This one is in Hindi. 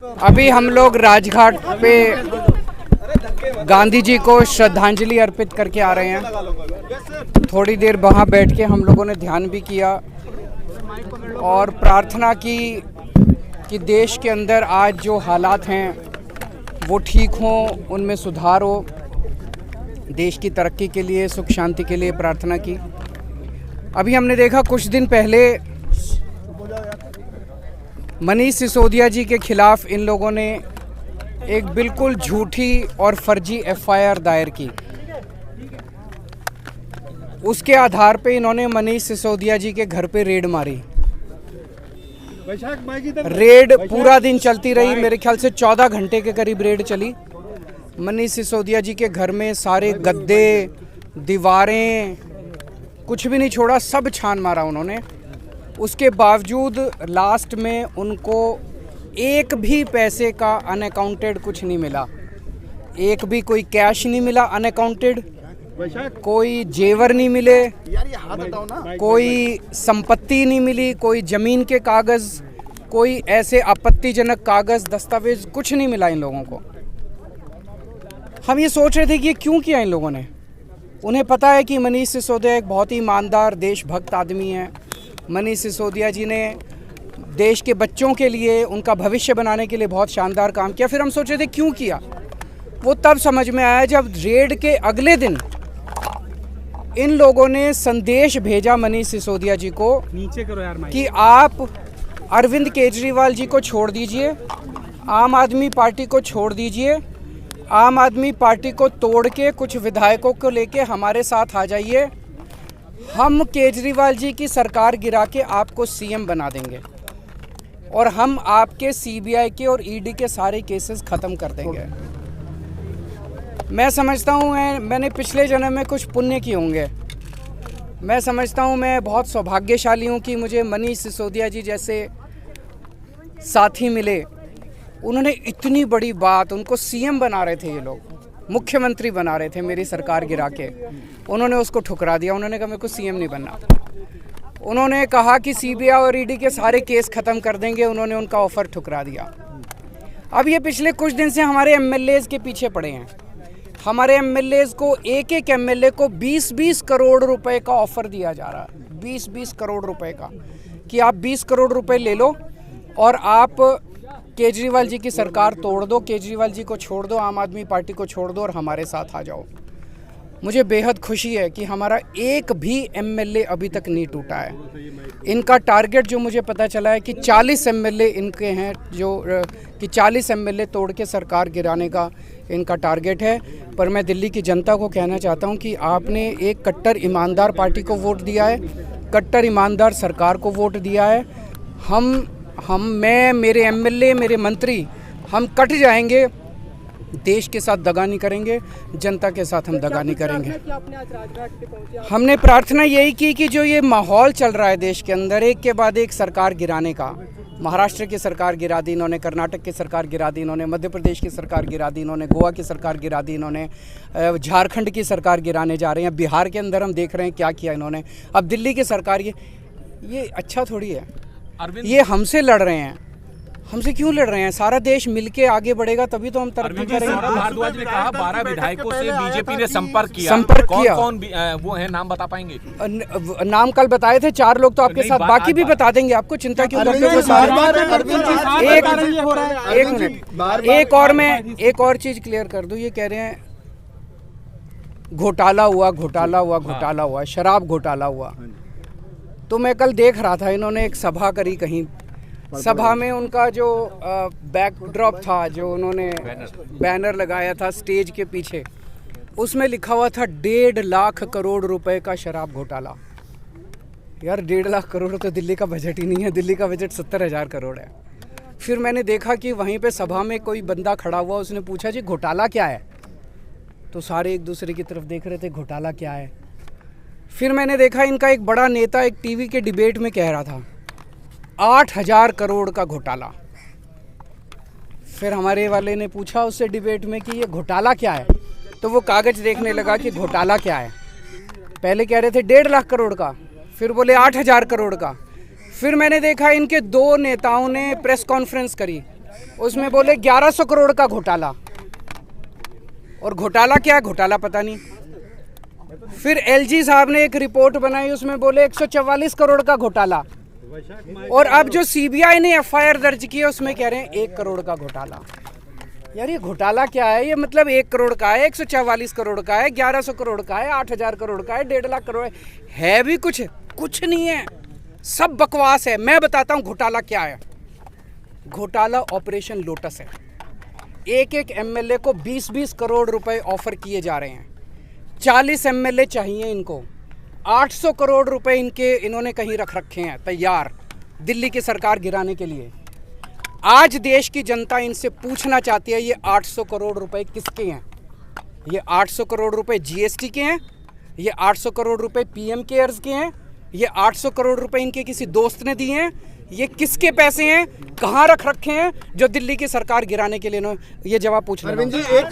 अभी हम लोग राजघाट पे गांधी जी को श्रद्धांजलि अर्पित करके आ रहे हैं। थोड़ी देर वहाँ बैठ के हम लोगों ने ध्यान भी किया और प्रार्थना की कि देश के अंदर आज जो हालात हैं वो ठीक हों, उनमें सुधार हो। देश की तरक्की के लिए, सुख शांति के लिए प्रार्थना की। अभी हमने देखा कुछ दिन पहले मनीष सिसोदिया जी के खिलाफ इन लोगों ने एक बिल्कुल झूठी और फर्जी एफआईआर दायर की। उसके आधार पे इन्होंने मनीष सिसोदिया जी के घर पे रेड मारी। रेड पूरा दिन चलती रही, मेरे ख्याल से 14 घंटे के करीब रेड चली। मनीष सिसोदिया जी के घर में सारे गद्दे, दीवारें, कुछ भी नहीं छोड़ा, सब छान मारा उन्होंने। उसके बावजूद लास्ट में उनको एक भी पैसे का अनअकाउंटेड कुछ नहीं मिला। एक भी कोई कैश नहीं मिला अनअकाउंटेड, कोई जेवर नहीं मिले, कोई संपत्ति नहीं मिली, कोई ज़मीन के कागज़, कोई ऐसे आपत्तिजनक कागज़, दस्तावेज कुछ नहीं मिला इन लोगों को। हम ये सोच रहे थे कि ये क्यों किया इन लोगों ने। उन्हें पता है कि मनीष सिसोदिया एक बहुत ही ईमानदार, देशभक्त आदमी है। मनीष सिसोदिया जी ने देश के बच्चों के लिए, उनका भविष्य बनाने के लिए बहुत शानदार काम किया। फिर हम सोच रहे थे क्यों किया। वो तब समझ में आया जब रेड के अगले दिन इन लोगों ने संदेश भेजा मनीष सिसोदिया जी को, नीचे करो यार कि आप अरविंद केजरीवाल जी को छोड़ दीजिए, आम आदमी पार्टी को छोड़ दीजिए, आम आदमी पार्टी को तोड़ के कुछ विधायकों को लेके हमारे साथ आ जाइए। हम केजरीवाल जी की सरकार गिरा के आपको सीएम बना देंगे और हम आपके सीबीआई के और ईडी के सारे केसेस ख़त्म कर देंगे। मैं समझता हूँ मैंने पिछले जन्म में कुछ पुण्य किए होंगे। मैं समझता हूँ मैं बहुत सौभाग्यशाली हूँ कि मुझे मनीष सिसोदिया जी जैसे साथी मिले। उन्होंने इतनी बड़ी बात, उनको सीएम बना रहे थे ये लोग, मुख्यमंत्री बना रहे थे मेरी सरकार गिरा के, उन्होंने उसको ठुकरा दिया। उन्होंने कहा मेरे को सीएम नहीं बनना। उन्होंने कहा कि सीबीआई और ईडी के सारे केस ख़त्म कर देंगे, उन्होंने उनका ऑफ़र ठुकरा दिया। अब ये पिछले कुछ दिन से हमारे एमएलएज़ के पीछे पड़े हैं। हमारे एमएलएज़ को, एक एक एमएलए को 20-20 करोड़ रुपए का ऑफ़र दिया जा रहा है। 20-20 करोड़ रुपए का, कि आप 20 करोड़ रुपए ले लो और आप केजरीवाल जी की सरकार तोड़ दो, केजरीवाल जी को छोड़ दो, आम आदमी पार्टी को छोड़ दो और हमारे साथ आ जाओ। मुझे बेहद खुशी है कि हमारा एक भी एमएलए अभी तक नहीं टूटा है। इनका टारगेट जो मुझे पता चला है कि 40 एमएलए इनके हैं, जो कि 40 एमएलए तोड़ के सरकार गिराने का इनका टारगेट है। पर मैं दिल्ली की जनता को कहना चाहता हूं कि आपने एक कट्टर ईमानदार पार्टी को वोट दिया है, कट्टर ईमानदार सरकार को वोट दिया है। मैं, मेरे एमएलए, मेरे मंत्री, हम कट जाएंगे, देश के साथ दगा नहीं करेंगे, जनता के साथ हम दगा नहीं करेंगे। हमने प्रार्थना यही की कि जो ये माहौल चल रहा है देश के अंदर, एक के बाद एक सरकार गिराने का, महाराष्ट्र की सरकार गिरा दी इन्होंने, कर्नाटक की सरकार गिरा दी इन्होंने, मध्य प्रदेश की सरकार गिरा दी इन्होंने, गोवा की सरकार गिरा दी इन्होंने, झारखंड की सरकार गिराने जा रहे हैं, बिहार के अंदर हम देख रहे हैं क्या किया इन्होंने, अब दिल्ली की सरकार। ये अच्छा थोड़ी है। ये हमसे लड़ रहे हैं। हमसे क्यों लड़ रहे हैं? सारा देश मिलके आगे बढ़ेगा तभी तो हम तरक्की करेंगे। भारद्वाज ने कहा 12 विधायकों से बीजेपी ने संपर्क किया। कौन वो है, नाम बता पाएंगे? नाम कल बताए थे 4 लोग, तो आपके साथ बाकी भी बता देंगे। आपको चिंता क्यों करते हो? एक और चीज क्लियर कर दूं। ये कह रहे हैं घोटाला हुआ, शराब घोटाला हुआ। तो मैं कल देख रहा था, इन्होंने एक सभा करी कहीं, सभा में उनका जो बैकड्रॉप था, जो उन्होंने बैनर लगाया था स्टेज के पीछे, उसमें लिखा हुआ था 1.5 लाख करोड़ रुपए का शराब घोटाला। यार 1.5 लाख करोड़ तो दिल्ली का बजट ही नहीं है। दिल्ली का बजट 70,000 करोड़ है। फिर मैंने देखा कि वहीं पे सभा में कोई बंदा खड़ा हुआ, उसने पूछा जी घोटाला क्या है? तो सारे एक दूसरे की तरफ देख रहे थे, घोटाला क्या है। फिर मैंने देखा इनका एक बड़ा नेता एक टीवी के डिबेट में कह रहा था 8,000 करोड़ का घोटाला। फिर हमारे वाले ने पूछा उससे डिबेट में कि ये घोटाला क्या है, तो वो कागज़ देखने लगा कि घोटाला क्या है। पहले कह रहे थे 1.5 लाख करोड़ का, फिर बोले 8,000 करोड़ का। फिर मैंने देखा इनके 2 नेताओं ने प्रेस कॉन्फ्रेंस करी उसमें बोले 1100 करोड़ का घोटाला, और घोटाला क्या है, घोटाला पता नहीं। फिर एलजी साहब ने एक रिपोर्ट बनाई, उसमें बोले 144 करोड़ का घोटाला, और अब जो सीबीआई ने एफआईआर दर्ज की है उसमें कह रहे हैं 1 करोड़ का घोटाला। यार ये घोटाला क्या है? ये मतलब 1 करोड़ का है, 144 करोड़ का है, 1100 करोड़ का है, 8000 करोड़ का है, 1.5 लाख करोड़ है भी कुछ नहीं है, सब बकवास है। मैं बताता हूँ घोटाला क्या है। घोटाला ऑपरेशन लोटस है। एक एक एमएलए को 20-20 करोड़ रुपए ऑफर किए जा रहे हैं। 40 एमएलए चाहिए इनको। 800 करोड़ रुपए इन्होंने कहीं रख रखे हैं तैयार दिल्ली की सरकार गिराने के लिए। आज देश की जनता इनसे पूछना चाहती है ये 800 करोड़ रुपए किसके हैं? ये 800 करोड़ रुपए जीएसटी के हैं? ये 800 करोड़ रुपए पीएम केयर्स के हैं? ये 800 करोड़ रुपए इनके किसी दोस्त ने दिए हैं? ये किसके पैसे हैं? कहाँ रख रखे हैं जो दिल्ली की सरकार गिराने के लिए ये जवाब पूछ रहे हैं।